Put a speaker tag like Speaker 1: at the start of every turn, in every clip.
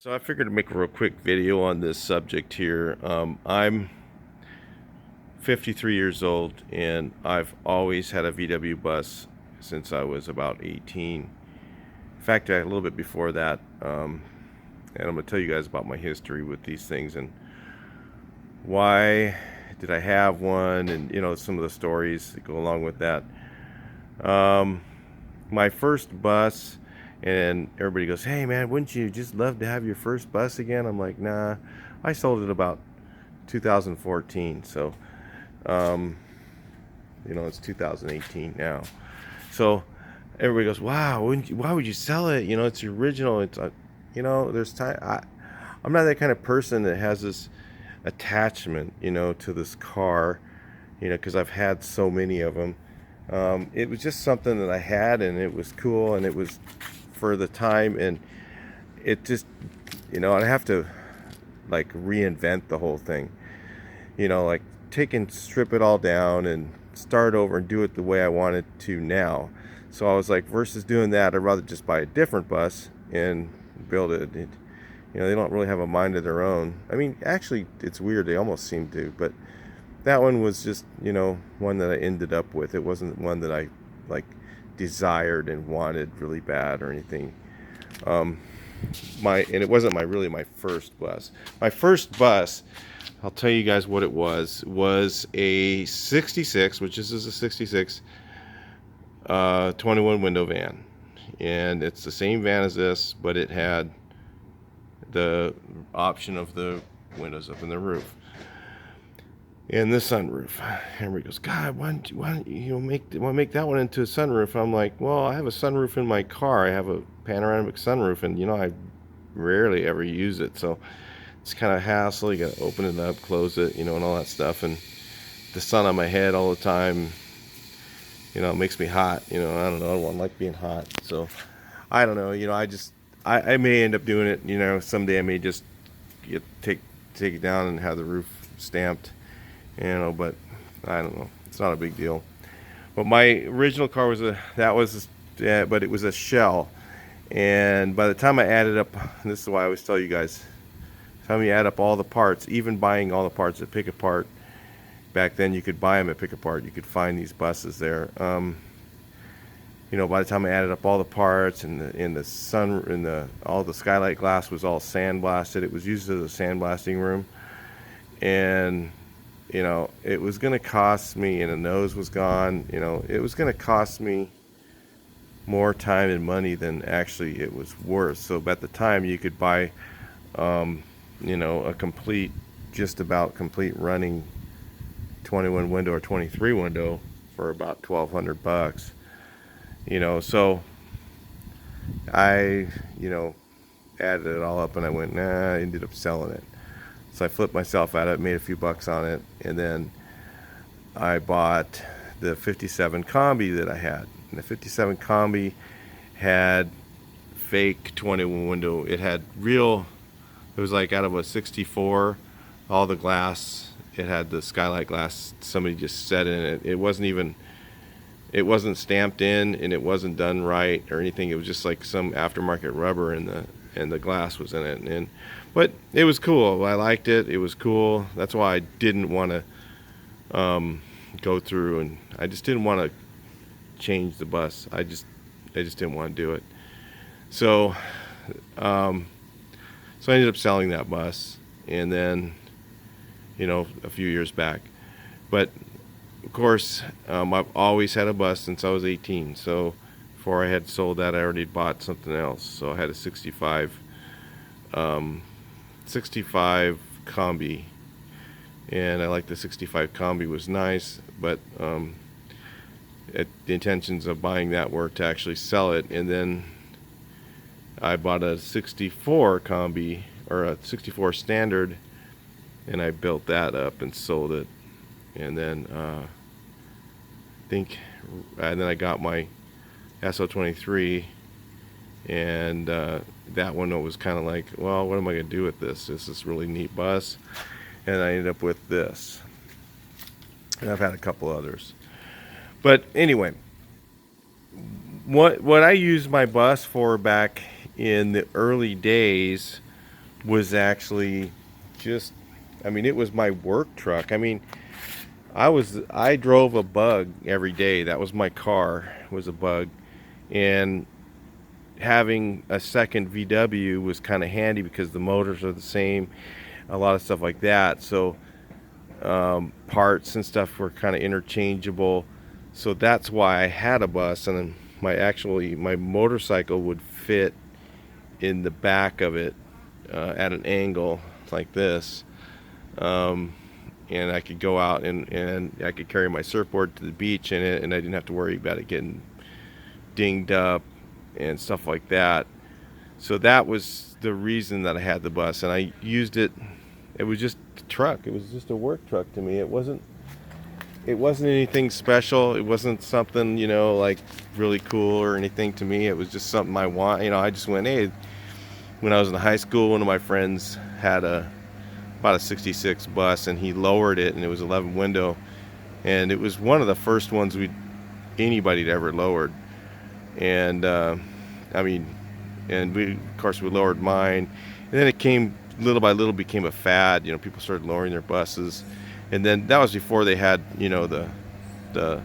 Speaker 1: So I figured to make a real quick video on this subject here. I'm 53 years old and I've always had a VW bus since I was about 18. In fact, a little bit before that. And I'm going to tell you guys about my history with these things and why did I have one, and some of the stories that go along with that. Um, my first bus, and everybody goes, "Hey man, wouldn't you just love to have your first bus again?" I'm like, nah, I sold it about 2014. So um, it's 2018 now. So everybody goes, "Wow, why would you sell it? It's the original." It's there's time. I'm not that kind of person that has this attachment, to this car, because I've had so many of them. It was just something that I had, and it was cool, and it was for the time, and it just, I'd have to like reinvent the whole thing, like take and strip it all down and start over and do it the way I wanted to now. So I was like, versus doing that, I'd rather just buy a different bus and build it. They don't really have a mind of their own. I mean, actually, it's weird. They almost seem to, but that one was just, one that I ended up with. It wasn't one that I like desired and wanted really bad or anything. Um, and it wasn't my first bus. My first bus, I'll tell you guys what it was a 66, which is a 66 21 window van. And it's the same van as this, but it had the option of the windows up in the roof and the sunroof. Everybody goes, "God, why don't you make that one into a sunroof?" I'm like, well, I have a sunroof in my car. I have a panoramic sunroof, and I rarely ever use it, so it's kind of hassle. You got to open it up, close it, and all that stuff, and the sun on my head all the time, it makes me hot. I don't know. I don't like being hot, so I don't know. I may end up doing it. Someday I may just take it down and have the roof stamped. But I don't know. It's not a big deal. But my original car was but it was a shell. And by the time I added up, and this is why I always tell you guys, by the time you add up all the parts, even buying all the parts at Pick Apart, back then you could buy them at Pick Apart. You could find these buses there. By the time I added up all the parts and all the skylight glass was all sandblasted. It was used as a sandblasting room, and it was going to cost me, and the nose was gone. It was going to cost me more time and money than actually it was worth. So at the time, you could buy, a complete, just about complete running 21 window or 23 window for about $1,200. So I, added it all up, and I went, nah, I ended up selling it. So I flipped myself out of it, made a few bucks on it, and then I bought the 57 Combi that I had. And the 57 Combi had fake 21 window. It had real, it was like out of a 64, all the glass, it had the skylight glass somebody just set in it. It wasn't stamped in, and it wasn't done right or anything. It was just like some aftermarket rubber, and the glass was in it. But it was cool. I liked it. It was cool. That's why I didn't want to go through, and I just didn't want to change the bus. I just didn't want to do it. So I ended up selling that bus, and then a few years back. But of course, I've always had a bus since I was 18. So before I had sold that, I already bought something else. So I had a 65 Combi, and I liked the 65 Combi. Was nice, but the intentions of buying that were to actually sell it. And then I bought a 64 Combi, or a 64 Standard, and I built that up and sold it. And then and then I got my SO23, and that one was kind of like, well, what am I going to do with this? This is really neat bus, and I ended up with this. And I've had a couple others, but anyway, what I used my bus for back in the early days was actually just, I mean, it was my work truck. I mean, I drove a Bug every day. That was my car, was a Bug. And having a second VW was kind of handy because the motors are the same, a lot of stuff like that. So parts and stuff were kind of interchangeable. So that's why I had a bus, and then my motorcycle would fit in the back of it at an angle like this. Um, and I could go out and I could carry my surfboard to the beach in it, and I didn't have to worry about it getting dinged up and stuff like that. So that was the reason that I had the bus, and I used it. It was just a truck. It was just a work truck to me. It wasn't anything special. It wasn't something, like really cool or anything to me. It was just something I want. I just went, hey, when I was in high school, one of my friends had about a 66 bus, and he lowered it, and it was 11 window, and it was one of the first ones anybody had ever lowered. And I mean, and we, of course, we lowered mine, and then it came little by little, became a fad. People started lowering their buses, and then that was before they had the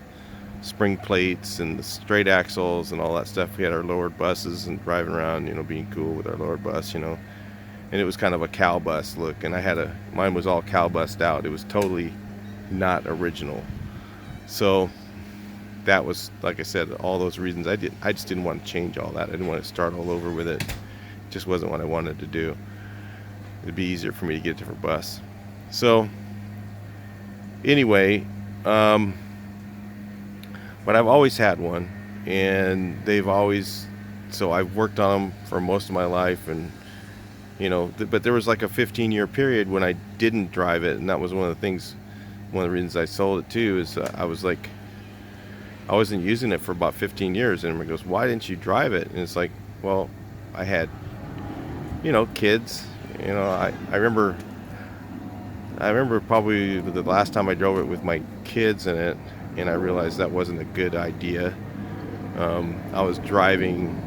Speaker 1: spring plates and the straight axles and all that stuff. We had our lowered buses and driving around, being cool with our lowered bus, and it was kind of a cow bus look, and mine was all cow bussed out. It was totally not original. So that was, like I said, all those reasons. I just didn't want to change all that. I didn't want to start all over with it. It just wasn't what I wanted to do. It'd be easier for me to get a different bus. So anyway, but I've always had one, and so I've worked on them for most of my life, and but there was like a 15-year period when I didn't drive it, and that was one of the reasons I sold it too, is I wasn't using it for about 15 years, and everyone goes, why didn't you drive it? And it's like, well, I had kids. I remember probably the last time I drove it with my kids in it, and I realized that wasn't a good idea. I was driving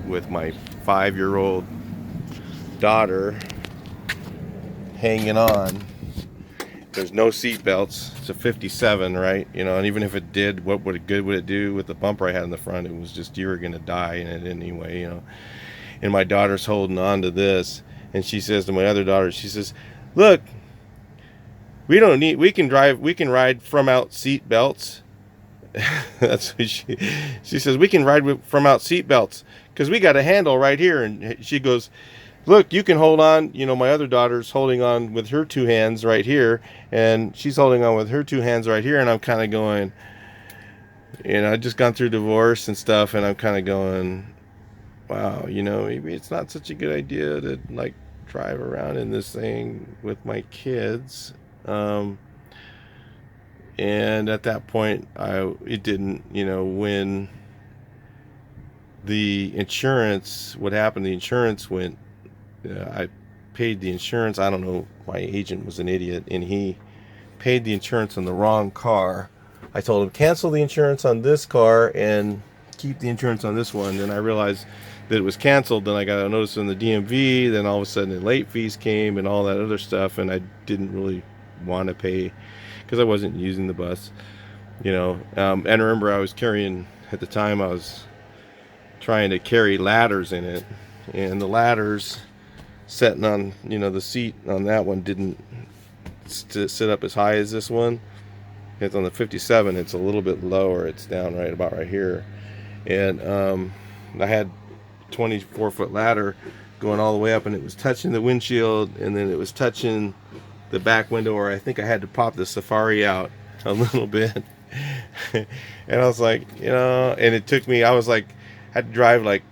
Speaker 1: with my 5-year-old daughter hanging on. There's no seat belts. It's a 57, right? And even if it did, what good would it do with the bumper I had in the front? It was just, you were going to die in it anyway, And my daughter's holding on to this, and she says to my other daughter, she says, look, we can ride from out seat belts. That's what she says, we can ride from out seat belts because we got a handle right here. And she goes, look, you can hold on. My other daughter's holding on with her 2 hands right here, and she's holding on with her 2 hands right here. And I'm kind of going, I just gone through divorce and stuff, and I'm kind of going, wow, maybe it's not such a good idea to like drive around in this thing with my kids. And at that point, it didn't, when the insurance, what happened, the insurance went, I paid the insurance. I don't know, my agent was an idiot, and he paid the insurance on the wrong car. I told him, cancel the insurance on this car and keep the insurance on this one. Then I realized that it was canceled. Then I got a notice in the DMV. Then all of a sudden the late fees came and all that other stuff, and I didn't really want to pay because I wasn't using the bus, and I remember I was carrying, at the time I was trying to carry ladders in it, and the ladders sitting on, the seat on that one didn't sit up as high as this one. It's on the 57, it's a little bit lower, it's down about right here, and I had 24-foot ladder going all the way up, and it was touching the windshield, and then it was touching the back window, or I think I had to pop the Safari out a little bit. And I was like, and it took me, I had to drive like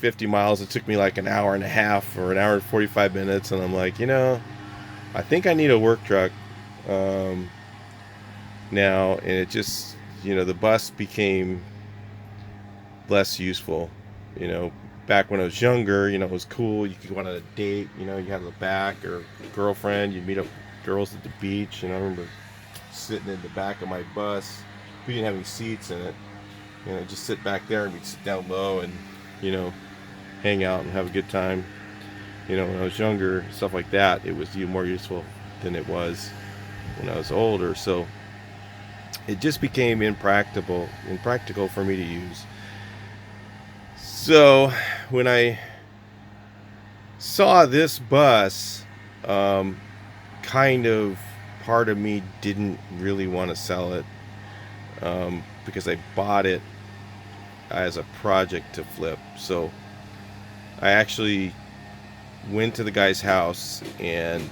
Speaker 1: 50 miles. It took me like an hour and a half or an hour and 45 minutes. And I'm like, I think I need a work truck now. And it just, the bus became less useful. Back when I was younger, it was cool. You could go on a date, you had the back, or girlfriend, you'd meet up girls at the beach. And I remember sitting in the back of my bus. We didn't have any seats in it. Just sit back there, and we'd sit down low and, hang out and have a good time. you know, when I was younger, stuff like that, it was more useful than it was when I was older. So it just became impractical for me to use. So when I saw this bus, kind of part of me didn't really want to sell it, because I bought it as a project to flip. So I actually went to the guy's house and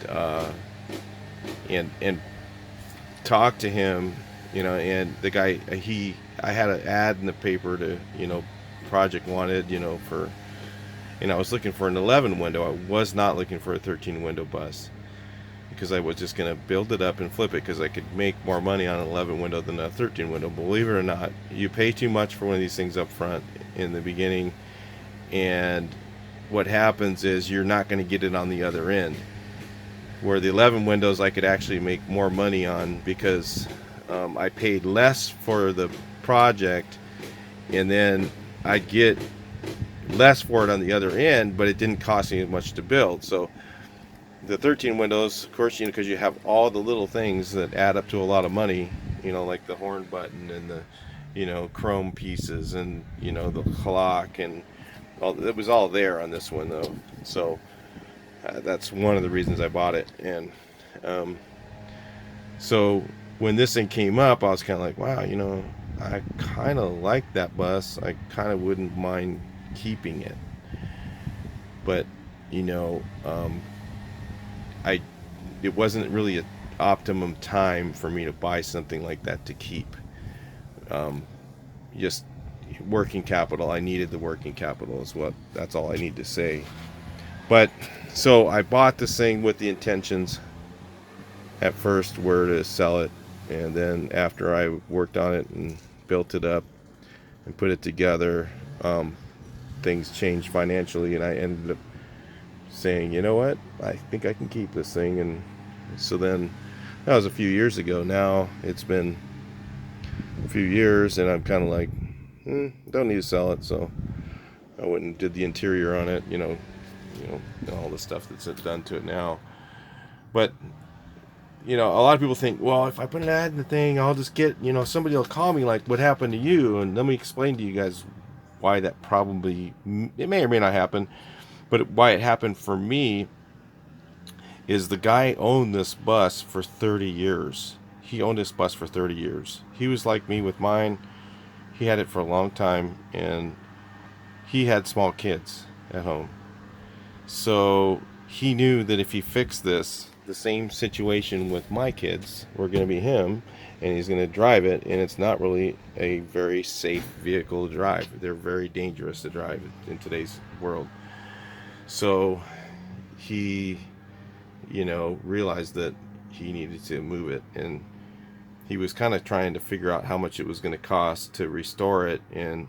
Speaker 1: talked to him, you know, and the guy, I had an ad in the paper to, you know, project wanted, you know, for, and I was looking for an 11 window. I was not looking for a 13 window bus, because I was just going to build it up and flip it, because I could make more money on an 11 window than a 13 window. Believe it or not, you pay too much for one of these things up front in the beginning, and what happens is you're not going to get it on the other end. Where the 11 windows I could actually make more money on, because I paid less for the project, and then I'd get less for it on the other end, but it didn't cost me as much to build. So the 13 windows, of course, you know, because you have all the little things that add up to a lot of money, you know, like the horn button and the, you know, chrome pieces, and, you know, the clock, and all, it was all there on this one though. So that's one of the reasons I bought it. And so when this thing came up, I was kind of like, wow, you know, I kind of like that bus. I kind of wouldn't mind keeping it, but, you know, it wasn't really an optimum time for me to buy something like that to keep. Just working capital. I needed the working capital, that's all I need to say. But so I bought this thing with the intentions at first were to sell it, and then after I worked on it and built it up and put it together, things changed financially, and I ended up saying, you know what, I think I can keep this thing. And so then, that was a few years ago. Now it's been a few years, and I'm kind of like, don't need to sell it. So I went and did the interior on it, you know, all the stuff that's done to it now. But, you know, a lot of people think, well, if I put an ad in the thing, I'll just get, you know, somebody will call me like what happened to you. And let me explain to you guys why that probably, it may or may not happen, but why it happened for me is the guy owned this bus for 30 years. He owned this bus for 30 years. He was like me with mine. He had it for a long time, and he had small kids at home. So he knew that if he fixed this, the same situation with my kids were going to be him, and he's going to drive it, and it's not really a very safe vehicle to drive. They're very dangerous to drive in today's world. So he, you know, realized that he needed to move it, and he was kind of trying to figure out how much it was going to cost to restore it. And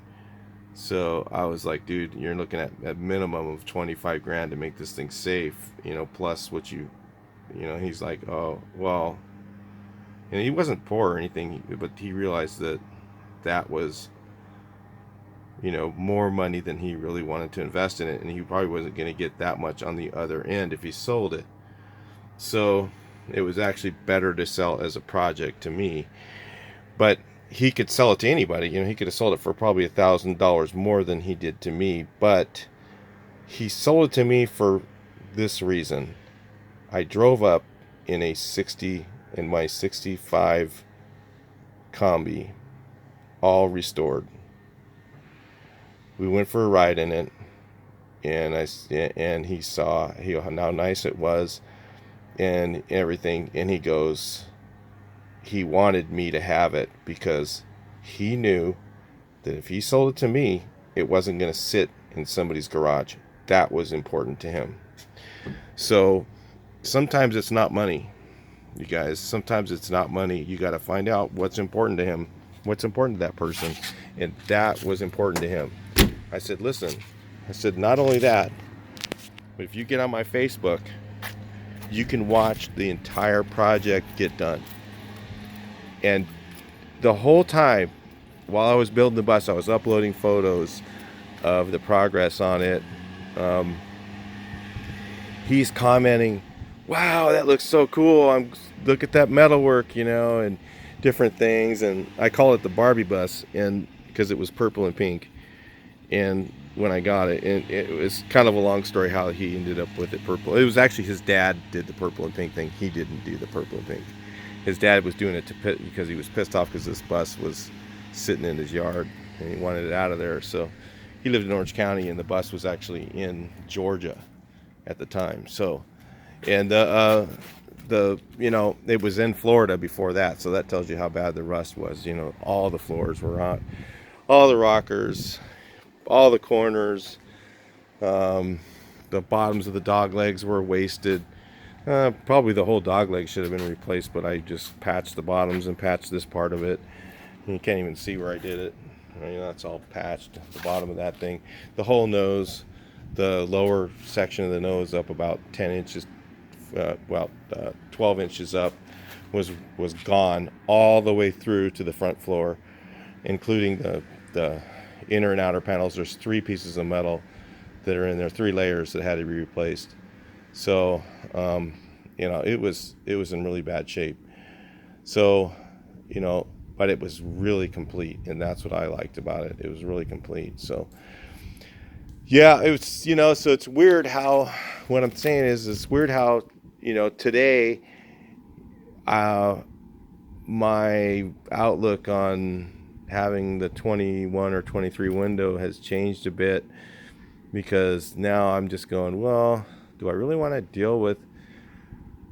Speaker 1: so I was like, dude, you're looking at a minimum of 25 grand to make this thing safe, you know, plus what you know. He's like, oh, well, and he wasn't poor or anything, but he realized that that was, you know, more money than he really wanted to invest in it, and he probably wasn't going to get that much on the other end if he sold it. So it was actually better to sell as a project to me. But he could sell it to anybody. You know, he could have sold it for probably $1,000 more than he did to me. But he sold it to me for this reason. I drove up in my 65 Combi, all restored. We went for a ride in it, and he saw how nice it was and everything, and he goes, he wanted me to have it because he knew that if he sold it to me, it wasn't going to sit in somebody's garage. That was important to him. So sometimes it's not money, you guys. Sometimes it's not money. You got to find out what's important to him, what's important to that person, and that was important to him. I said, listen, I said, not only that, but if you get on my Facebook, you can watch the entire project get done. And the whole time while I was building the bus, I was uploading photos of the progress on it. he's commenting, wow, that looks so cool. Look at that metalwork, and different things. And I call it the Barbie bus, and because it was purple and pink. And when I got it, and it was kind of a long story how he ended up with it purple. It was actually his dad did the purple and pink thing. He didn't do the purple and pink. His dad was doing it because he was pissed off because this bus was sitting in his yard and he wanted it out of there. So he lived in Orange County, and the bus was actually in Georgia at the time. So, and it was in Florida before that. So that tells you how bad the rust was. All the floors were on, all the rockers, all the corners, the bottoms of the dog legs were wasted. Probably the whole dog leg should have been replaced, but I just patched the bottoms and patched this part of it. You can't even see where I did it. That's all patched. The bottom of that thing, the whole nose, the lower section of the nose up about 10 inches, 12 inches up, was gone all the way through to the front floor, including the inner and outer panels. There's 3 pieces of metal that are in there, 3 layers that had to be replaced. So, it was in really bad shape. So, but it was really complete, and that's what I liked about it. It was really complete. So, yeah, it was, so it's weird how, what I'm saying is, it's weird how, today, my outlook on having the 21 or 23 window has changed a bit, because now I'm just going, well, do I really want to deal with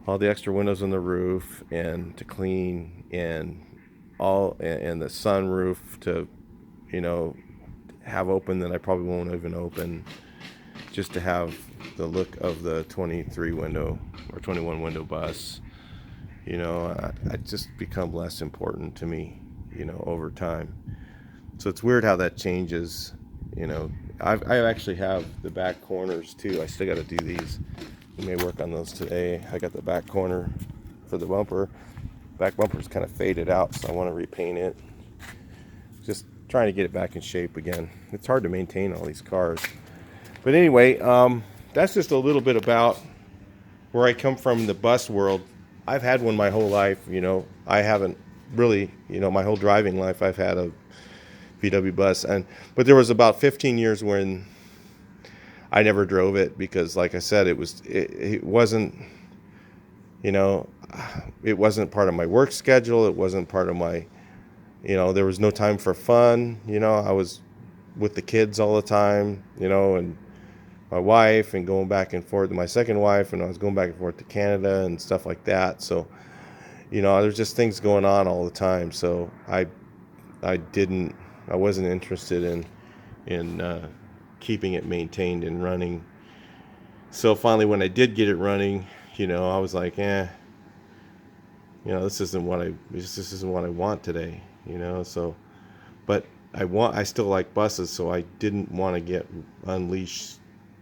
Speaker 1: all the extra windows on the roof and to clean and the sunroof to have open that I probably won't even open, just to have the look of the 23 window or 21 window bus? I just become less important to me, over time. So it's weird how that changes. I actually have the back corners too. I still got to do these. We may work on those today. I got the back corner for the bumper. Back bumper's kind of faded out, so I want to repaint it. Just trying to get it back in shape again. It's hard to maintain all these cars. But anyway, that's just a little bit about where I come from in the bus world. I've had one my whole life. I haven't really, my whole driving life I've had a VW bus, but there was about 15 years when I never drove it because, like I said, it wasn't, it wasn't part of my work schedule. It wasn't part of my, there was no time for fun. I was with the kids all the time, and my wife, and going back and forth to my second wife, and I was going back and forth to Canada and stuff like that. So, there's just things going on all the time. So I wasn't interested in keeping it maintained and running. So finally, when I did get it running, I was like, this isn't what I want today, So, but I still like buses, so I didn't want to unleash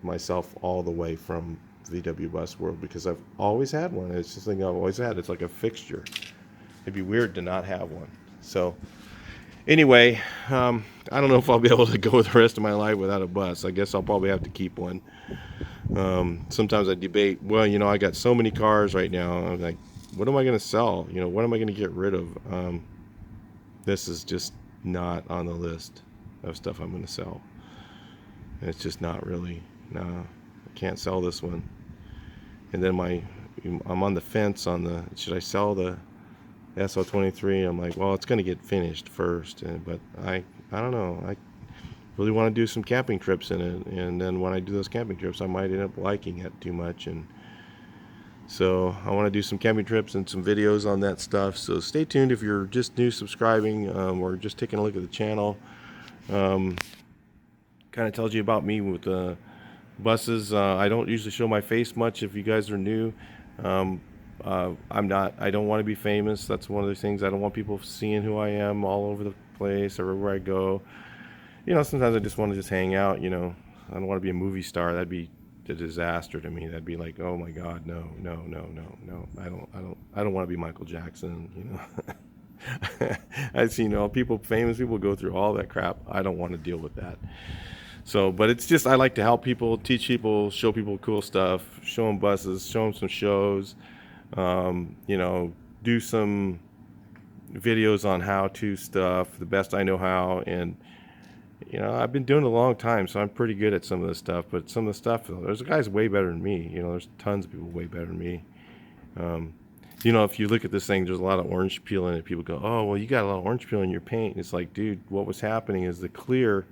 Speaker 1: myself all the way from VW bus world, because I've always had one. It's just something I've always had. It's like a fixture. It'd be weird to not have one. So anyway, I don't know if I'll be able to go the rest of my life without a bus. I guess I'll probably have to keep one. Sometimes I debate, well, I got so many cars right now. I'm like, what am I going to sell? What am I going to get rid of? This is just not on the list of stuff I'm going to sell. And it's just not really, no, I can't sell this one. And then I'm on the fence on should I sell the SL23? I'm like, well, it's going to get finished first. But I don't know. I really want to do some camping trips in it. And then when I do those camping trips, I might end up liking it too much. And so I want to do some camping trips and some videos on that stuff. So stay tuned if you're just new subscribing or just taking a look at the channel. Kind of tells you about me with buses. I don't usually show my face much if you guys are new. I don't want to be famous. That's one of the things. I don't want people seeing who I am all over the place, everywhere I go. Sometimes I just want to just hang out. I don't want to be a movie star. That'd be a disaster to me. That'd be like, oh my God, no. I don't want to be Michael Jackson. I've seen famous people go through all that crap. I don't want to deal with that. So, but it's just, I like to help people, teach people, show people cool stuff, show them buses, show them some shows, you know, do some videos on how to stuff the best I know how. And you know, I've been doing it a long time, so I'm pretty good at some of this stuff. But some of the stuff, there's guys way better than me. You know, there's tons of people way better than me. Um, you know, if you look at this thing, there's a lot of orange peel in it. People go, "Oh, well, you got a lot of orange peel in your paint." And it's like, dude, what was happening is the clear.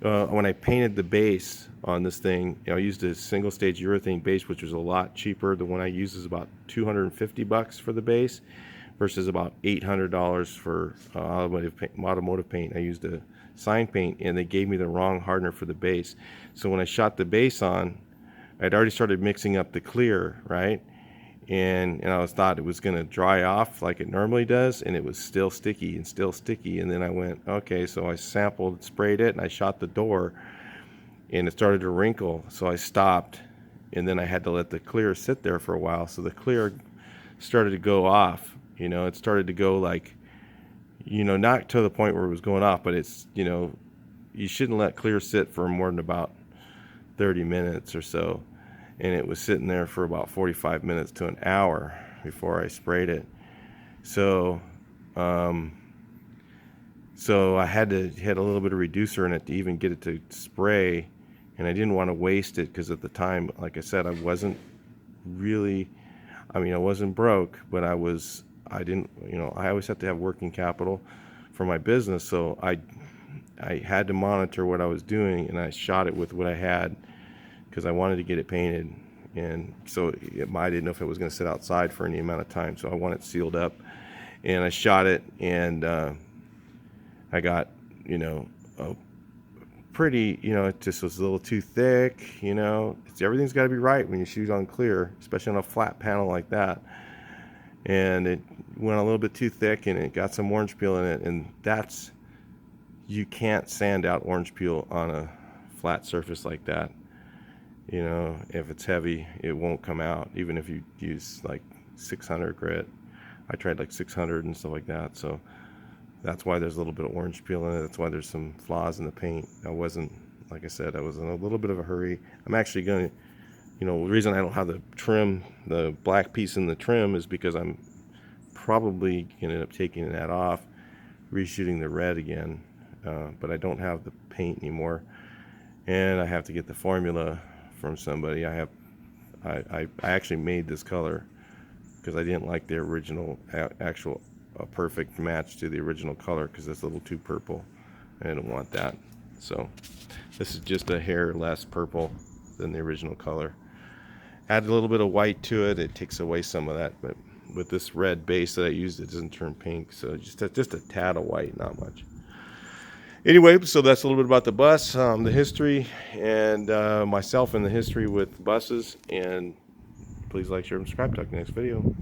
Speaker 1: When I painted the base on this thing, you know, I used a single stage urethane base, which was a lot cheaper. The one I use is about $250 for the base, versus about $800 for automotive paint. I used a sign paint, and they gave me the wrong hardener for the base. So when I shot the base on, I'd already started mixing up the clear, right? And I thought it was going to dry off like it normally does, and it was still sticky and still sticky. And then I went, okay, so I sampled, sprayed it, and I shot the door, and it started to wrinkle. So I stopped, and then I had to let the clear sit there for a while. So the clear started to go off. You know, it started to go like, you know, not to the point where it was going off, but it's, you know, you shouldn't let clear sit for more than about 30 minutes or so. And it was sitting there for about 45 minutes to an hour before I sprayed it. So, so I had a little bit of reducer in it to even get it to spray, and I didn't want to waste it because at the time, like I said, I wasn't really, I mean, I wasn't broke, but I didn't, you know, I always have to have working capital for my business, so I had to monitor what I was doing, and I shot it with what I had, because I wanted to get it painted. And so I didn't know if it was going to sit outside for any amount of time, so I wanted it sealed up. And I shot it, and I got, you know, a pretty, you know, it just was a little too thick, you know. Everything's got to be right when you shoot on clear, especially on a flat panel like that. And it went a little bit too thick, and it got some orange peel in it, and that's, you can't sand out orange peel on a flat surface like that. You know, if it's heavy, it won't come out, even if you use like 600 grit. I tried like 600 and stuff like that, so that's why there's a little bit of orange peel in it. That's why there's some flaws in the paint. I wasn't, like I said, I was in a little bit of a hurry. I'm actually going to, you know, the reason I don't have the trim, the black piece in the trim, is because I'm probably going to end up taking that off, reshooting the red again, but I don't have the paint anymore, and I have to get the formula from somebody. I actually made this color because I didn't like the original actual perfect match to the original color, because it's a little too purple. I didn't want that. So this is just a hair less purple than the original color. Add a little bit of white to it, it takes away some of that, but with this red base that I used, it doesn't turn pink. So just a tad of white, not much. Anyway, so that's a little bit about the bus, the history, and myself and the history with buses. And please like, share, and subscribe. Talk to you next video.